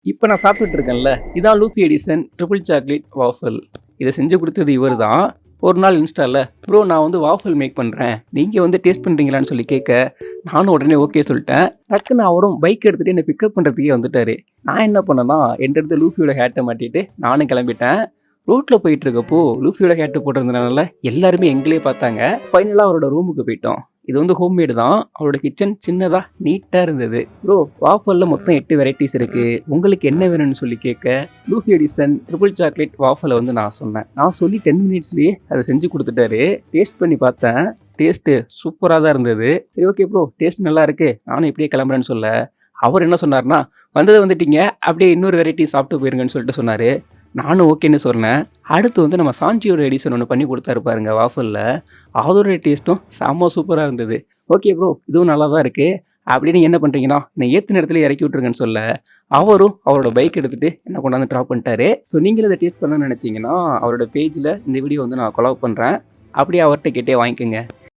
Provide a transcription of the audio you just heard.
இப்போ நான் சாப்பிட்டுட்டு இருக்கேன்ல, இதான் லூஃபி எடிசன் ட்ரிபிள் சாக்லேட் வாஃபல். இத செஞ்சு குடுத்தது இவரு தான். ஒரு நாள் இன்ஸ்டால, "ப்ரோ நான் வந்து வாஃபல் மேக் பண்றேன். நீங்க வந்து டேஸ்ட் பண்றீங்களான்னு?" சொல்லி கேட்க, நானும் உடனே ஓகே சொல்லிட்டேன். டக்குன்னு அவரும் பைக் எடுத்துட்டு என்ன பிக்கப் பண்றதுக்கே வந்துட்டாரு. நான் என்ன பண்ணேன்னா, என்ட்ட இருந்த லூஃபியோட ஹேட்ட மாட்டிட்டு நானும் கிளம்பிட்டேன். ரோட்ல போயிட்டு இருக்கப்போ, லூஃபியோட ஹேட் போட்டிருந்தனால எல்லாருமே எங்களையே பார்த்தாங்க. ஃபைனலா அவரோட ரூமுக்கு போயிட்டோம். இது வந்து ஹோம்மேடு தான். அவரோட கிச்சன் சின்னதா, நீட்டா இருந்தது. ப்ரோ வாஃபல்ல மொத்தம் 8 வெரைட்டிஸ் இருக்கு. உங்களுக்கு என்ன வேணும்னு சொல்லி கேட்க, லூஃபி எடிசன் ட்ரிபிள் சாக்லேட் வாஃபல வந்து நான் சொன்னேன். நான் சொல்லி 10 மினிட்ஸ்லயே அதை செஞ்சு கொடுத்துட்டாரு. டேஸ்ட் பண்ணி பார்த்தேன். டேஸ்ட்டு சூப்பரா தான் இருந்தது. சரி ஓகே ப்ரோ, டேஸ்ட் நல்லா இருக்கு. நானும் இப்படியே கிளம்புறேன்னு சொல்ல, அவர் என்ன சொன்னார்னா, "வந்தது வந்துட்டீங்க. அப்படியே இன்னொரு வெரைட்டி சாப்பிட்டு போயிருங்கன்னு" சொல்லிட்டு சொன்னாரு. நானும் ஓகேன்னு சொன்னேன். அடுத்து வந்து நம்ம சாஞ்சியோட எடிசன் ஒண்ணு பண்ணி குடுத்தாரு பாருங்க வாஃபல்ல. அதோட டேஸ்ட்டும் செம்ம சூப்பரா இருந்தது. "ஓகே ப்ரோ, இதுவும் நல்லா தான் இருக்கு. அப்படியே நீங்க என்ன பண்றீங்கன்னா, என்னை ஏத்துன இடத்துல இறக்கி விட்டுருங்கன்னு" சொல்ல, அவரும் அவரோட பைக் எடுத்துட்டு என்ன கொண்டாந்து ட்ராப் பண்ணிட்டாரு. ஸோ நீங்களும் இத டேஸ்ட் பண்ணணும்னு நினைச்சீங்கன்னா, அவரோட பேஜ்ல இந்த வீடியோ வந்து நான் கொலாப் பண்றேன். அப்படியே அவர்ட்ட கேட்டே வாங்கிக்கங்க.